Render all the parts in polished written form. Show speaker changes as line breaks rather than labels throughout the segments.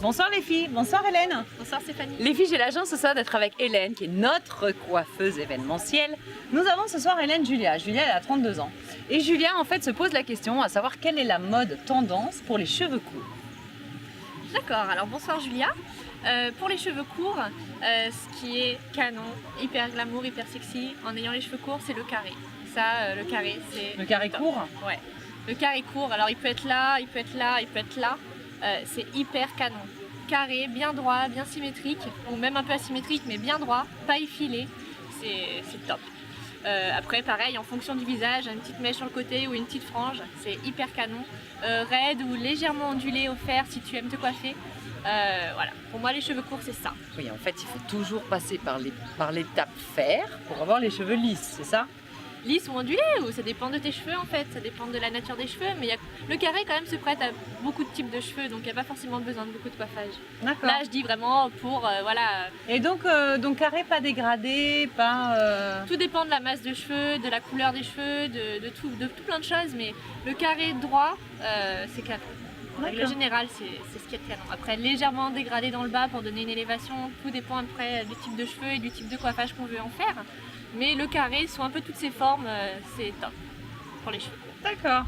Bonsoir les filles, bonsoir Hélène.
Bonsoir Stéphanie.
Les filles, j'ai la chance ce soir d'être avec Hélène, qui est notre coiffeuse événementielle. Nous avons ce soir Hélène Julia. Julia, elle a 32 ans. Et Julia, en fait, se pose la question à savoir quelle est la mode tendance pour les cheveux courts.
D'accord, alors bonsoir Julia. Pour les cheveux courts, ce qui est canon, hyper glamour, hyper sexy, en ayant les cheveux courts, c'est le carré. Ça, le carré, c'est...
Le carré court ?
Ouais. Le carré court, alors il peut être là, il peut être là, il peut être là. C'est hyper canon. Carré, bien droit, bien symétrique, ou même un peu asymétrique, mais bien droit, pas effilé, c'est top. Après, pareil, en fonction du visage, une petite mèche sur le côté ou une petite frange, c'est hyper canon. Raide ou légèrement ondulé au fer si tu aimes te coiffer. Voilà, pour moi les cheveux courts c'est ça.
Oui, en fait, il faut toujours passer par l'étape fer pour avoir les cheveux lisses, c'est ça ?
Lisse ou ondulé, ou ça dépend de tes cheveux en fait, ça dépend de la nature des cheveux, mais le carré quand même se prête à beaucoup de types de cheveux, donc il n'y a pas forcément besoin de beaucoup de coiffage.
D'accord.
Là je dis vraiment pour, voilà...
Et donc carré, pas dégradé, pas...
Tout dépend de la masse de cheveux, de la couleur des cheveux, de tout plein de choses, mais le carré droit, c'est canon. En règle générale, c'est ce qui est canon. Après, légèrement dégradé dans le bas pour donner une élévation, tout dépend après du type de cheveux et du type de coiffage qu'on veut en faire. Mais le carré, sous un peu toutes ses formes, c'est top pour les cheveux.
D'accord.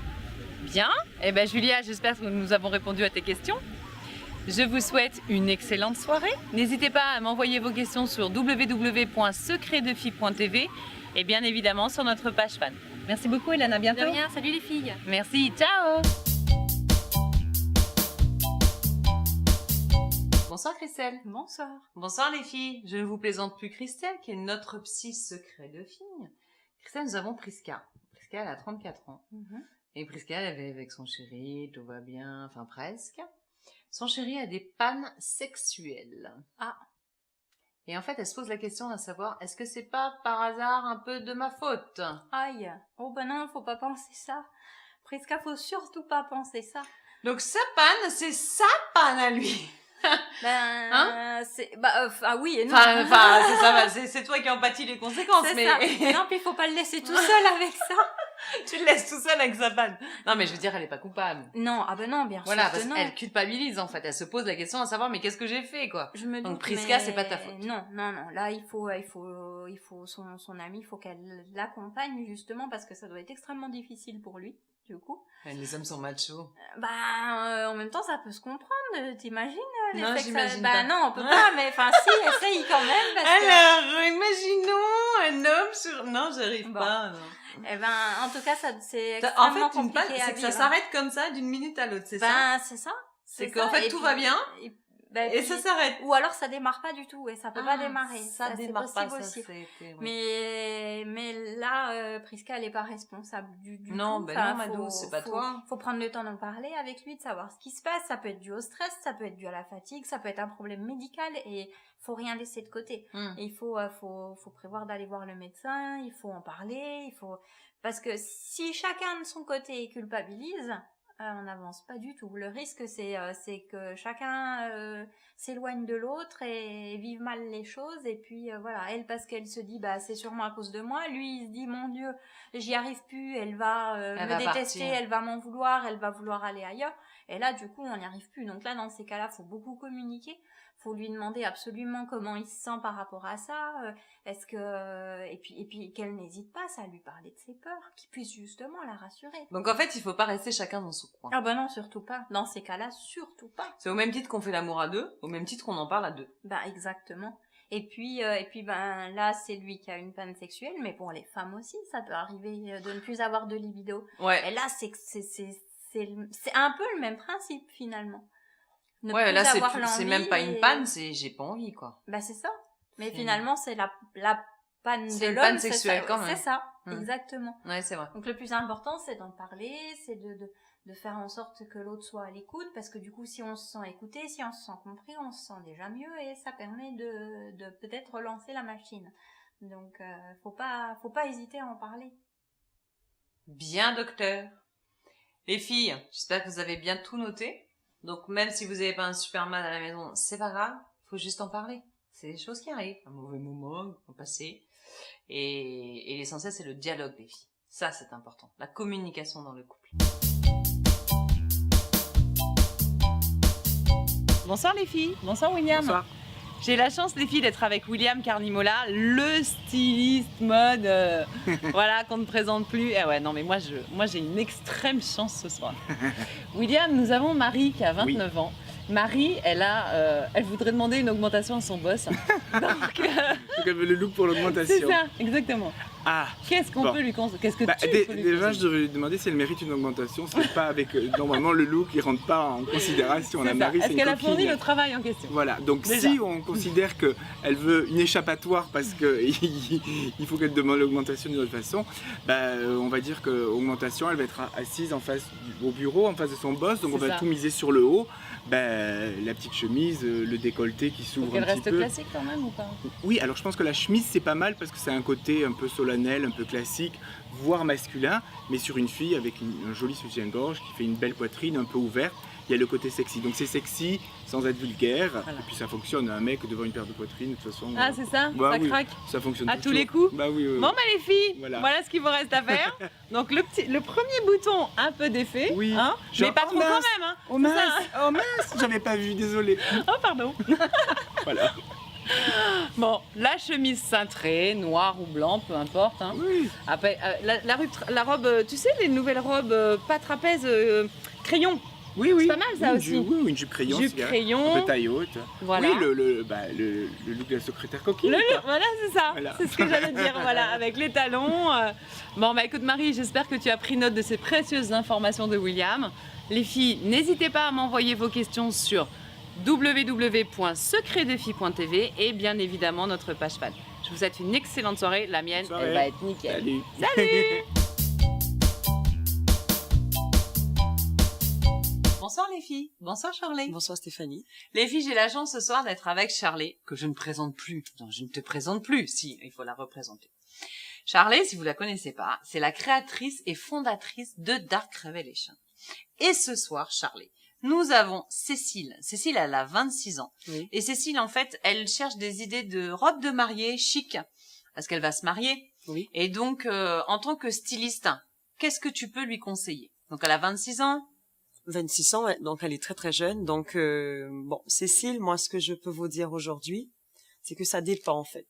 Bien. Eh bien, Julia, j'espère que nous avons répondu à tes questions. Je vous souhaite une excellente soirée. N'hésitez pas à m'envoyer vos questions sur www.secretdefille.tv et bien évidemment sur notre page fan. Merci beaucoup, Hélène. À bientôt.
De rien, salut les filles.
Merci, ciao. Bonsoir Christelle.
Bonsoir.
Bonsoir les filles. Je ne vous plaisante plus Christelle qui est notre psy secret de fille. Christelle, nous avons Priska. Priska, elle a 34 ans. Et Priska, elle est avec son chéri, tout va bien, enfin presque. Son chéri a des pannes sexuelles.
Ah.
Et en fait, elle se pose la question à savoir, est-ce que c'est pas par hasard un peu de ma faute ?
Aïe. Oh ben non, faut pas penser ça. Priska, faut surtout pas penser ça.
Donc sa panne, c'est sa panne à lui.
Ben, c'est, ah oui et non.
Enfin, c'est ça, c'est toi qui en pâtis les conséquences,
c'est
mais...
ça. Non, puis il faut pas le laisser tout seul avec ça.
Tu le laisses tout seul avec sa panne. Non, mais je veux dire, elle est pas coupable.
Non, ah ben non, bien
voilà,
sûr
parce
que non.
qu'elle culpabilise, en fait. Elle se pose la question à savoir, mais qu'est-ce que j'ai fait, quoi ?
Je me doute,
donc, Priska,
mais...
c'est pas ta faute.
Non. Là, il faut son ami, il faut qu'elle l'accompagne, justement, parce que ça doit être extrêmement difficile pour lui, du coup.
Les hommes sont machos.
En même temps, ça peut se comprendre, t'imagines les
Non,
sexes,
j'imagine
bah
pas.
non, on peut pas, mais enfin si, essaye quand même, parce que...
Alors, imaginons un homme sur... Non, j'arrive
Bon.
pas, non.
Eh ben, en tout cas, ça, c'est
En
extrêmement
fait, une panne,
compliqué à
c'est que ça
vivre.
s'arrête comme ça, d'une minute à l'autre, c'est ça ?
Ben, c'est ça.
C'est qu'en fait,
Et
tout
puis-
va bien,
et
et ça s'arrête.
Ou alors, ça démarre pas du tout, et ça peut pas démarrer.
Ça
c'est
démarre pas,
possible
ça,
aussi.
c'était... ouais.
Mais là, Priska, elle est pas responsable du
Non,
tout.
ben
Enfin,
non, Mado, c'est pas toi.
Faut prendre le temps d'en parler avec lui, de savoir ce qui se passe. Ça peut être dû au stress, ça peut être dû à la fatigue, ça peut être un problème médical, et faut rien laisser de côté. Et il faut prévoir d'aller voir le médecin, il faut en parler, parce que si chacun de son côté culpabilise, on n'avance pas du tout. Le risque, c'est que chacun s'éloigne de l'autre et vive mal les choses. Et puis voilà, elle, parce qu'elle se dit, c'est sûrement à cause de moi. Lui, il se dit, mon Dieu, j'y arrive plus. Elle va
Elle
me
va
détester,
partir.
elle va m'en vouloir, elle va vouloir aller ailleurs. Et là, du coup, on n'y arrive plus. Donc là, dans ces cas-là, faut beaucoup communiquer. Faut lui demander absolument comment il se sent par rapport à ça. Est-ce que et puis qu'elle n'hésite pas à lui parler de ses peurs, qu'il puisse justement la rassurer.
Donc en fait, il faut pas rester chacun dans son coin.
Ah bah non, surtout pas. Dans ces cas-là, surtout pas.
C'est au même titre qu'on fait l'amour à deux, au même titre qu'on en parle à deux.
Bah exactement. Et puis là, c'est lui qui a une panne sexuelle, mais pour les femmes aussi, ça peut arriver de ne plus avoir de libido.
Ouais.
Et là, c'est un peu le même principe finalement. Ne
Ouais,
plus
là, c'est
avoir
même pas
l'envie
une
et-
panne, c'est j'ai pas envie, quoi.
Bah c'est ça. Mais
C'est-
finalement, c'est la panne
C'est
de
une
l'homme.
panne
c'est
sexuelle
ça.
quand même.
C'est ça,
Mm.
exactement.
Ouais, c'est vrai.
Donc le plus important, c'est d'en parler, c'est de faire en sorte que l'autre soit à l'écoute, parce que du coup, si on se sent écouté, si on se sent compris, on se sent déjà mieux, et ça permet de peut-être relancer la machine. Donc faut pas hésiter à en parler.
Bien, docteur. Les filles, j'espère que vous avez bien tout noté. Donc même si vous n'avez pas un super mal à la maison, c'est pas grave, faut juste en parler. C'est des choses qui arrivent, un mauvais moment, un passé. Et l'essentiel, c'est le dialogue, les filles. Ça, c'est important. La communication dans le couple. Bonsoir les filles, bonsoir William.
Bonsoir.
J'ai la chance les filles d'être avec William Carnimola, le styliste mode voilà qu'on ne présente plus. Ah ouais non mais moi j'ai une extrême chance ce soir. William, nous avons Marie qui a 29 ans. Marie, elle voudrait demander une augmentation à son boss. Donc
elle veut le look pour l'augmentation.
C'est ça, exactement.
Ah.
Qu'est-ce qu'on peut lui conseiller? Qu'est-ce que tu peux lui
déjà,
conseiller?
je devrais lui demander si elle mérite une augmentation. C'est pas avec normalement le look, il rentre pas en considération. La Marie, c'est
Est-ce
une
qu'elle a
copine.
fourni le travail en question?
Voilà. Donc
déjà.
si on considère qu'elle veut une échappatoire parce que il faut qu'elle demande l'augmentation d'une autre façon, on va dire que l'augmentation, elle va être assise en face au bureau, en face de son boss. Donc on va tout miser sur le haut. La petite chemise, le décolleté qui s'ouvre un petit peu.
Elle reste classique quand même ou pas?
Oui, alors je pense que la chemise c'est pas mal parce que c'est un côté un peu solennel, un peu classique, voire masculin, mais sur une fille avec un joli soutien-gorge qui fait une belle poitrine un peu ouverte, il y a le côté sexy. Donc c'est sexy sans être vulgaire, et puis ça fonctionne, un mec devant une paire de poitrine de toute façon.
Ah c'est ça? Ça craque?
Ça fonctionne
à tous les coups?
Oui.
Bon les filles, voilà ce qu'il vous reste à faire. Donc le premier bouton un peu défait, hein, mais pas trop quand même. Hein.
Oh mince, j'avais pas vu, désolé.
Oh pardon.
Voilà.
Bon, la chemise cintrée, noire ou blanc, peu importe. Hein.
Oui.
Après, la robe, tu sais, les nouvelles robes pas trapèze, crayon.
Oui.
C'est pas mal ça aussi.
Oui, une jupe crayon.
Jupe crayon.
Un peu taille haute.
Voilà.
Oui, le look de la secrétaire coquine.
Voilà, c'est ça.
Voilà.
C'est ce que j'allais dire, voilà, avec les talons. Bon, écoute Marie, j'espère que tu as pris note de ces précieuses informations de William. Les filles, n'hésitez pas à m'envoyer vos questions sur www.secretdefilles.tv et bien évidemment notre page fan. Je vous souhaite une excellente soirée. La mienne, elle va être nickel.
Salut.
Bonsoir les filles. Bonsoir Charlie.
Bonsoir Stéphanie.
Les filles, j'ai la chance ce soir d'être avec Charlie, que je ne présente plus. Non, je ne te présente plus. Si, il faut la représenter. Charlie, si vous la connaissez pas, c'est la créatrice et fondatrice de Dark Revelation. Et ce soir, Charlie, nous avons Cécile. Cécile, elle a 26 ans.
Oui.
Et Cécile, en fait, elle cherche des idées de robes de mariée chic, parce qu'elle va se marier.
Oui.
Et donc, en tant que styliste, qu'est-ce que tu peux lui conseiller? Donc, elle a 26 ans.
26 ans, donc elle est très très jeune. Donc, Cécile, moi, ce que je peux vous dire aujourd'hui, c'est que ça dépend en fait.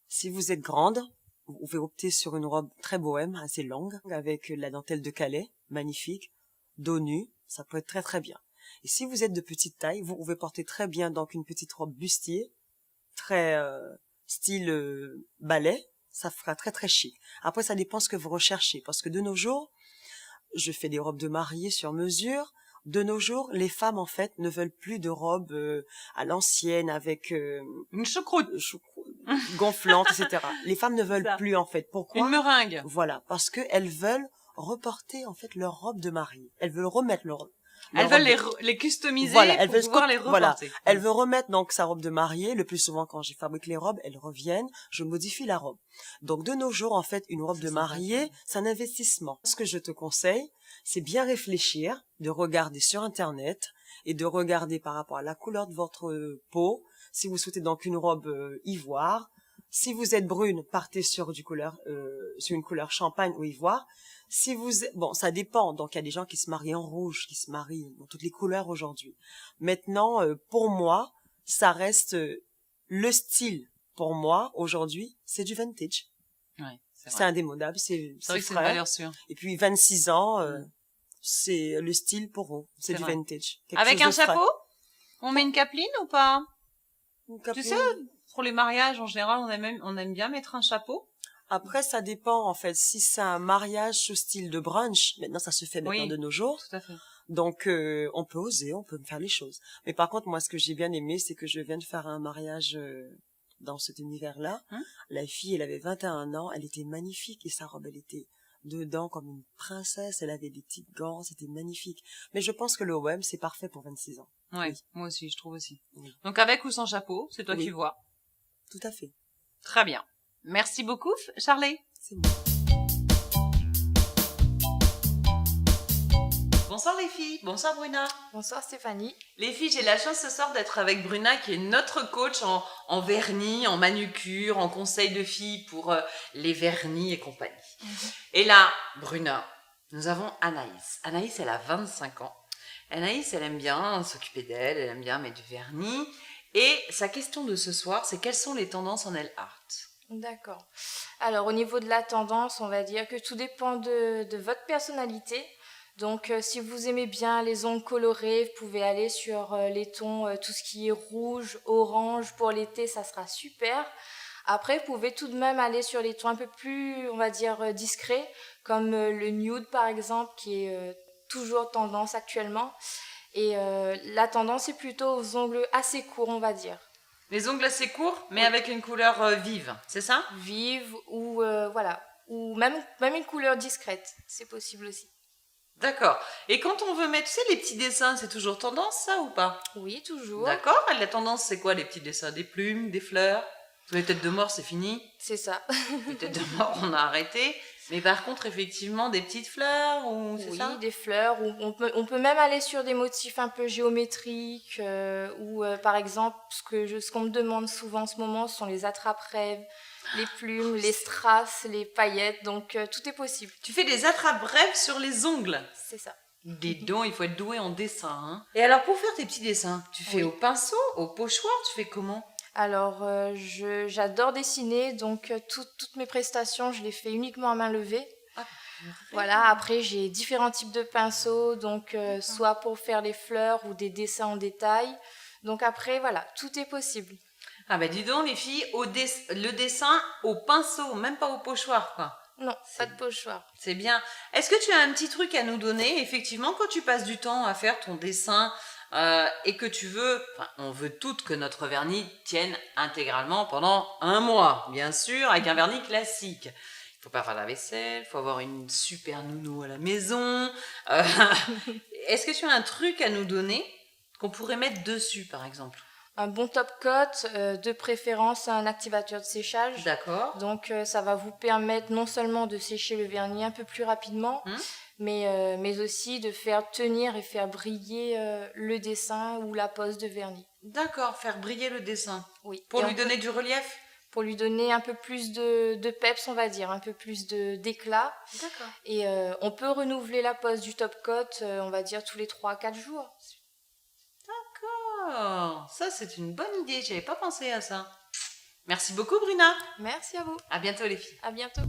Si vous êtes grande, vous pouvez opter sur une robe très bohème, assez longue, avec la dentelle de Calais, magnifique, dos nu, ça peut être très très bien. Et si vous êtes de petite taille, vous pouvez porter très bien donc une petite robe bustier, très style ballet, ça fera très très chic. Après, ça dépend ce que vous recherchez, parce que de nos jours, je fais des robes de mariée sur mesure. De nos jours, les femmes en fait ne veulent plus de robes à l'ancienne avec
Une choucroute.
gonflante, etc. Les femmes ne veulent plus en fait. Pourquoi?
Une meringue.
Voilà, parce que elles veulent reporter en fait leur robe de mariée. Elles veulent remettre leur
Elles veulent les customiser
elles
pour
veulent
pouvoir les reporter.
Voilà, elle veut remettre donc sa robe de mariée. Le plus souvent, quand je fabrique les robes, elles reviennent. Je modifie la robe. Donc de nos jours, en fait, une robe de mariée, c'est un investissement. Ce que je te conseille, c'est bien réfléchir, de regarder sur Internet et de regarder par rapport à la couleur de votre peau. Si vous souhaitez donc une robe ivoire, si vous êtes brune, partez sur sur une couleur champagne ou ivoire. Si vous, ça dépend. Donc, il y a des gens qui se marient en rouge, qui se marient dans toutes les couleurs aujourd'hui. Maintenant, pour moi, ça reste le style. Pour moi, aujourd'hui, c'est du vintage.
Ouais,
c'est indémodable. C'est
vrai que c'est une valeur sûre.
Et puis, 26 ans, c'est le style pour vous. C'est du
vrai.
vintage.
Avec un chapeau? On met une capeline ou pas?
Tu
sais, pour les mariages, en général, on aime bien mettre un chapeau.
Après, ça dépend, en fait. Si c'est un mariage sous style de brunch, maintenant, ça se fait maintenant de nos jours.
Tout à fait.
Donc, on peut oser, on peut faire les choses. Mais par contre, moi, ce que j'ai bien aimé, c'est que je viens de faire un mariage dans cet univers-là. La fille, elle avait 21 ans, elle était magnifique et sa robe, elle était dedans comme une princesse, elle avait des petites gants, c'était magnifique. Mais je pense que le OM, c'est parfait pour 26 ans.
Ouais,
oui.
Moi aussi, je trouve aussi.
Oui.
Donc, avec ou sans chapeau, c'est toi qui vois.
Tout à fait.
Très bien. Merci beaucoup, Charlie.
C'est bon.
Bonsoir les filles, bonsoir Bruna.
Bonsoir Stéphanie.
Les filles, j'ai la chance ce soir d'être avec Bruna qui est notre coach en vernis, en manucure, en conseil de filles pour les vernis et compagnie. Et là, Bruna, nous avons Anaïs. Anaïs, elle a 25 ans. Anaïs, elle aime bien s'occuper d'elle, elle aime bien mettre du vernis. Et sa question de ce soir, c'est quelles sont les tendances en nail art?
D'accord. Alors au niveau de la tendance, on va dire que tout dépend de votre personnalité. Donc si vous aimez bien les ongles colorés, vous pouvez aller sur les tons, tout ce qui est rouge, orange, pour l'été, ça sera super. Après, vous pouvez tout de même aller sur les tons un peu plus, on va dire, discrets, comme le nude par exemple, qui est toujours tendance actuellement. Et la tendance est plutôt aux ongles assez courts, on va dire.
Les ongles assez courts, mais avec une couleur vive, c'est ça?
Vive ou voilà, ou même une couleur discrète, c'est possible aussi.
D'accord. Et quand on veut mettre, tu sais, les petits dessins, c'est toujours tendance, ça, ou pas?
Oui, toujours.
D'accord. Et la tendance, c'est quoi, les petits dessins? Des plumes, des fleurs? Les têtes de mort, c'est fini.
C'est ça.
Les têtes de mort, on a arrêté. Mais par contre, effectivement, des petites fleurs, ou c'est
Oui,
ça?
des fleurs. Ou on peut même aller sur des motifs un peu géométriques. Ou par exemple, ce qu'on me demande souvent en ce moment, ce sont les attrape-rêves, les plumes, les strass, les paillettes. Donc tout est possible.
Tu fais des attrape-rêves sur les ongles.
C'est ça.
Dis donc, il faut être doué en dessin. Hein. Et alors, pour faire tes petits dessins, tu fais au pinceau, au pochoir, tu fais comment?
Alors, j'adore dessiner, donc toutes mes prestations, je les fais uniquement à main levée. Voilà, après j'ai différents types de pinceaux, donc soit pour faire les fleurs ou des dessins en détail. Donc après, voilà, tout est possible.
Ah bah dis donc les filles, le dessin au pinceau, même pas au pochoir quoi.
Non, pas de pochoir.
C'est bien. Est-ce que tu as un petit truc à nous donner, effectivement, quand tu passes du temps à faire ton dessin et que tu veux, enfin on veut toutes que notre vernis tienne intégralement pendant 1 mois, bien sûr, avec un vernis classique. Il faut pas faire la vaisselle, il faut avoir une super nounou à la maison. Est-ce que tu as un truc à nous donner qu'on pourrait mettre dessus, par exemple?
Un bon top coat, de préférence un activateur de séchage.
D'accord.
Donc ça va vous permettre non seulement de sécher le vernis un peu plus rapidement, mais aussi de faire tenir et faire briller le dessin ou la pose de vernis.
D'accord, faire briller le dessin.
Oui.
Pour lui donner du relief?
Pour lui donner un peu plus de peps, on va dire, un peu plus d'éclat.
D'accord.
Et on peut renouveler la pose du top coat, on va dire, tous les 3-4 jours.
D'accord, ça c'est une bonne idée, j'avais pas pensé à ça. Merci beaucoup Bruna.
Merci à vous.
À bientôt les filles.
À bientôt.